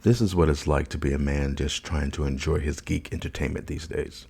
This is what it's like to be a man just trying to enjoy his geek entertainment these days.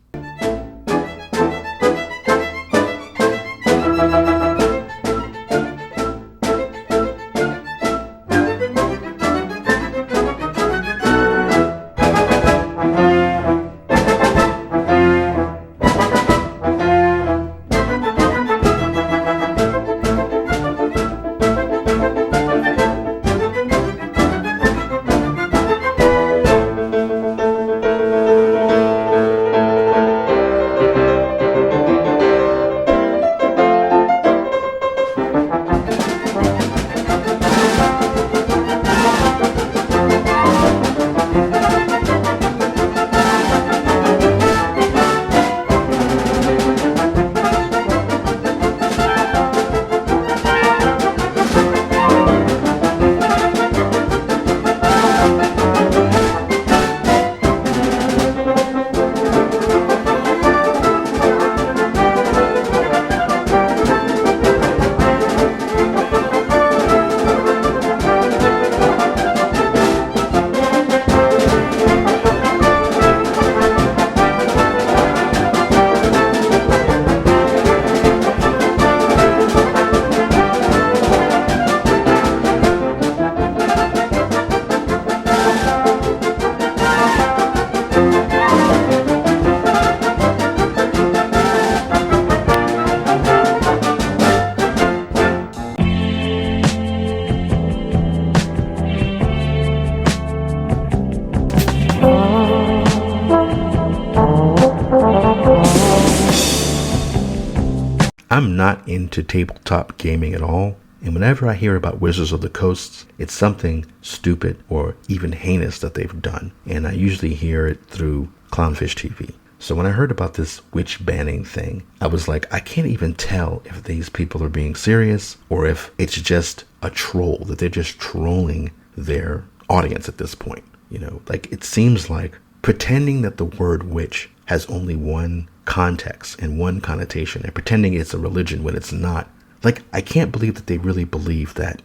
I'm not into tabletop gaming at all, and whenever I hear about Wizards of the Coast, it's something stupid or even heinous that they've done, and I usually hear it through Clownfish TV. So when I heard about this witch banning thing, I was like, I can't even tell if these people are being serious or if it's just a troll, that they're just trolling their audience at this point. You know, like it seems like pretending that the word witch has only one context and one connotation and pretending it's a religion when it's not. Like, I can't believe that they really believe that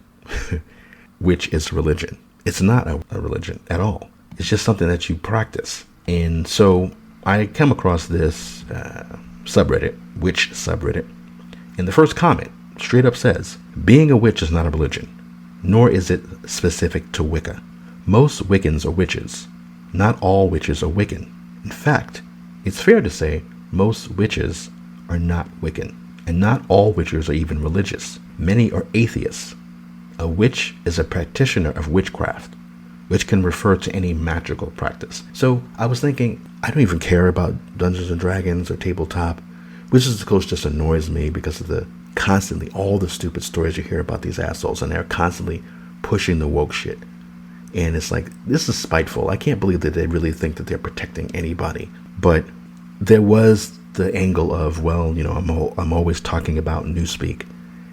witch is religion. It's not a religion at all. It's just something that you practice. And so I come across this subreddit, witch subreddit, and the first comment straight up says, being a witch is not a religion, nor is it specific to Wicca. Most Wiccans are witches. Not all witches are Wiccan. In fact, it's fair to say most witches are not Wiccan, and not all witches are even religious. Many are atheists. A witch is a practitioner of witchcraft, which can refer to any magical practice. So I was thinking, I don't even care about Dungeons and Dragons or tabletop. Wizards of the Coast just annoys me because of the constantly, all the stupid stories you hear about these assholes, and they're constantly pushing the woke shit. And it's like, this is spiteful. I can't believe that they really think that they're protecting anybody. But there was the angle of, well, you know, I'm always talking about Newspeak,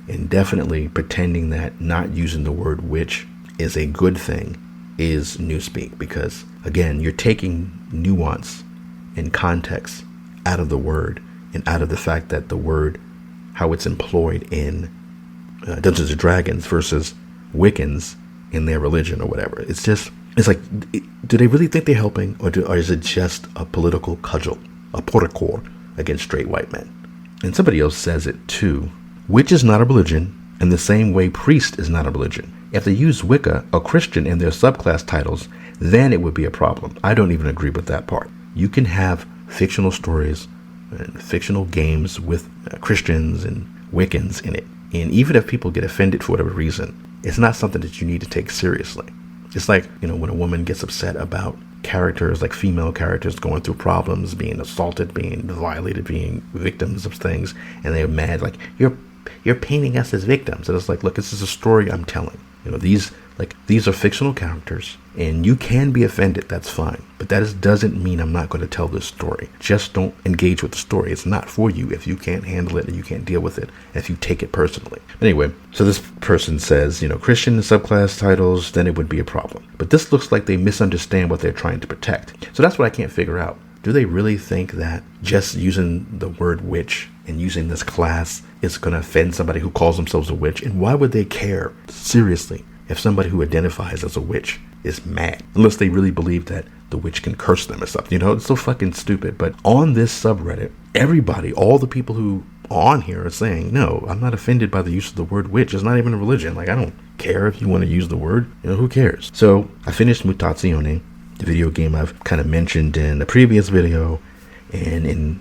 and definitely pretending that not using the word witch is a good thing is Newspeak, because again, you're taking nuance and context out of the word and out of the fact that the word, how it's employed in Dungeons and Dragons versus Wiccans in their religion or whatever. It's like, do they really think they're helping, or is it just a political cudgel, a porticore against straight white men? And somebody else says it too. Witch is not a religion in the same way priest is not a religion. If they use Wicca or Christian in their subclass titles, then it would be a problem. I don't even agree with that part. You can have fictional stories and fictional games with Christians and Wiccans in it. And even if people get offended for whatever reason, it's not something that you need to take seriously. It's like, you know, when a woman gets upset about characters, like female characters going through problems, being assaulted, being violated, being victims of things, and they're mad, like, you're painting us as victims. And it's like, look, this is a story I'm telling. You know, these are fictional characters, and you can be offended, that's fine. But that doesn't mean I'm not going to tell this story. Just don't engage with the story. It's not for you if you can't handle it and you can't deal with it, if you take it personally. Anyway, so this person says, you know, Christian subclass titles, then it would be a problem. But this looks like they misunderstand what they're trying to protect. So that's what I can't figure out. Do they really think that just using the word witch and using this class is going to offend somebody who calls themselves a witch? And why would they care, seriously, if somebody who identifies as a witch is mad, unless they really believe that the witch can curse them or something. It's so fucking stupid. But on this subreddit, everybody, all the people who are on here are saying, no, I'm not offended by the use of the word witch. It's not even a religion. Like, I don't care if you want to use the word. Who cares? So I finished Mutazione, the video game I've kind of mentioned in a previous video and in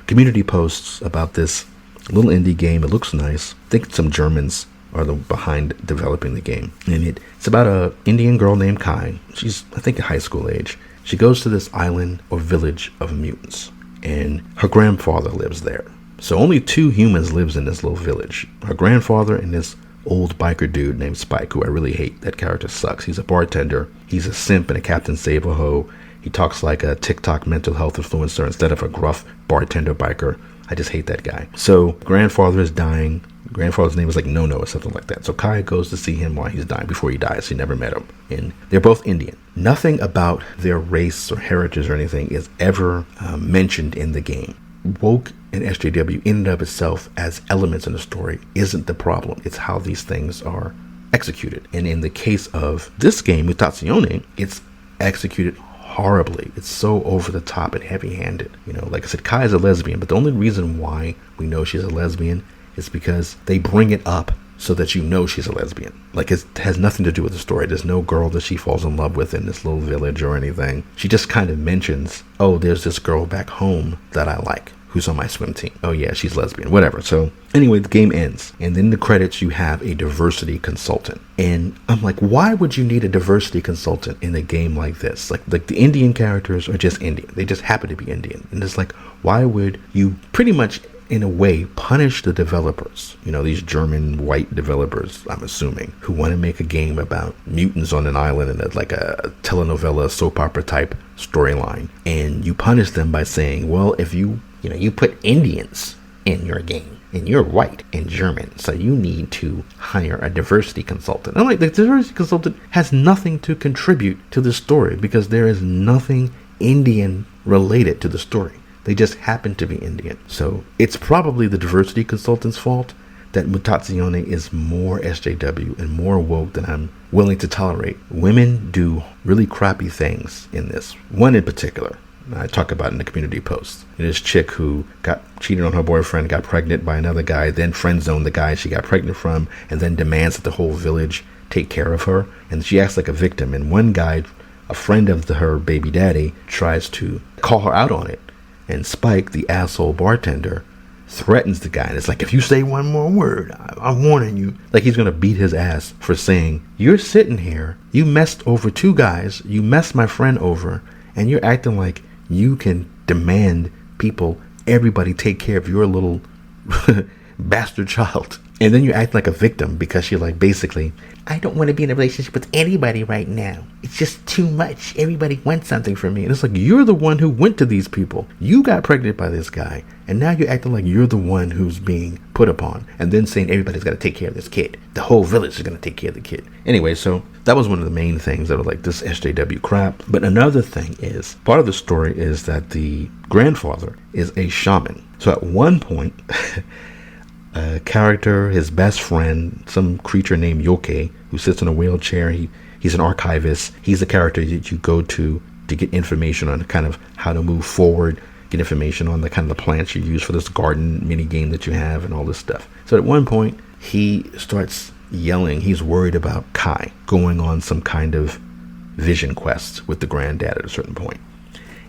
community posts about this little indie game. It looks nice. I think some Germans are behind developing the game. And it's about a Indian girl named Kai. She's, I think, high school age. She goes to this island or village of mutants, and her grandfather lives there. So only 2 humans lives in this little village. Her grandfather and this old biker dude named Spike, who I really hate. That character sucks. He's a bartender. He's a simp and a Captain Save-A-Ho. He talks like a TikTok mental health influencer instead of a gruff bartender biker. I just hate that guy. So grandfather is dying. Grandfather's name is like No or something like that. So Kai goes to see him while he's dying, before he dies. He never met him. And they're both Indian. Nothing about their race or heritage or anything is ever mentioned in the game. Woke and SJW in and of itself as elements in the story isn't the problem. It's how these things are executed. And in the case of this game, Mutazione, it's executed horribly. It's so over the top and heavy-handed. Like I said, Kai is a lesbian, but the only reason why we know she's a lesbian is because they bring it up so that she's a lesbian. Like, it has nothing to do with the story. There's no girl that she falls in love with in this little village or anything. She just kind of mentions, oh, there's this girl back home that I like, who's on my swim team. Oh yeah, she's lesbian, whatever. So anyway, the game ends, and then the credits, you have a diversity consultant. And I'm like, why would you need a diversity consultant in a game like this? Like the Indian characters are just Indian. They just happen to be Indian. And it's like, why would you pretty much, in a way, punish the developers, these German white developers, I'm assuming, who want to make a game about mutants on an island and like a telenovela soap opera type storyline. And you punish them by saying, well, if you put Indians in your game and you're white and German, so you need to hire a diversity consultant. I'm like, the diversity consultant has nothing to contribute to the story because there is nothing Indian related to the story. They just happen to be Indian. So it's probably the diversity consultant's fault that Mutazione is more SJW and more woke than I'm willing to tolerate. Women do really crappy things in this. One in particular, I talk about in the community post. This chick who got cheated on her boyfriend, got pregnant by another guy, then friend zoned the guy she got pregnant from, and then demands that the whole village take care of her. And she acts like a victim. And one guy, a friend of her baby daddy, tries to call her out on it. And Spike, the asshole bartender, threatens the guy. And it's like, if you say one more word, I'm warning you. Like, he's going to beat his ass for saying, you're sitting here, you messed over 2 guys, you messed my friend over, and you're acting like you can demand everybody take care of your little bastard child. And then you act like a victim because you're like, basically, I don't want to be in a relationship with anybody right now. It's just too much. Everybody wants something from me. And it's like, you're the one who went to these people. You got pregnant by this guy. And now you're acting like you're the one who's being put upon. And then saying everybody's got to take care of this kid. The whole village is going to take care of the kid. Anyway, so that was one of the main things that were like this SJW crap. But another thing is, part of the story is that the grandfather is a shaman. So at one point, a character, his best friend, some creature named Yoke, who sits in a wheelchair. He's an archivist. He's a character that you go to get information on kind of how to move forward, get information on the kind of the plants you use for this garden mini game that you have and all this stuff. So at one point, he starts yelling. He's worried about Kai going on some kind of vision quest with the granddad at a certain point.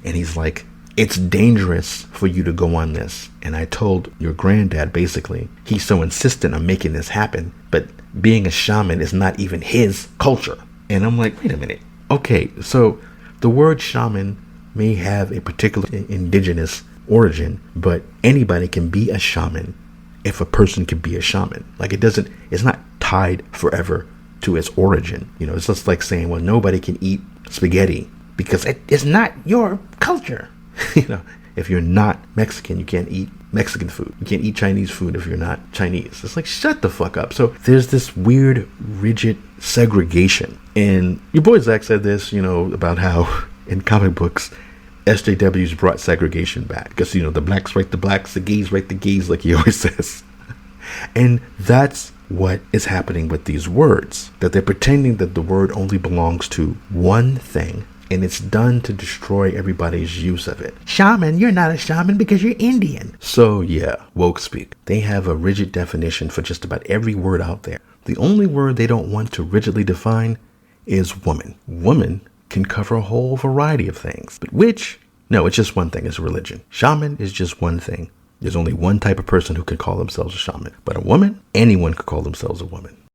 And he's like, it's dangerous for you to go on this. And I told your granddad, basically, he's so insistent on making this happen, but being a shaman is not even his culture. And I'm like, wait a minute. Okay, so the word shaman may have a particular indigenous origin, but anybody can be a shaman if a person can be a shaman. Like, it's not tied forever to its origin. It's just like saying, well, nobody can eat spaghetti because it's not your culture. If you're not Mexican, you can't eat Mexican food. You can't eat Chinese food if you're not Chinese. It's like, shut the fuck up. So there's this weird, rigid segregation. And your boy Zach said this, about how in comic books, SJWs brought segregation back. Because, the blacks write the blacks, the gays write the gays, like he always says. And that's what is happening with these words, that they're pretending that the word only belongs to one thing, and it's done to destroy everybody's use of it. Shaman, you're not a shaman because you're Indian. So yeah, Wokespeak. They have a rigid definition for just about every word out there. The only word they don't want to rigidly define is woman. Woman can cover a whole variety of things, but which? No, it's just one thing. It's religion. Shaman is just one thing. There's only one type of person who can call themselves a shaman. But a woman, anyone could call themselves a woman.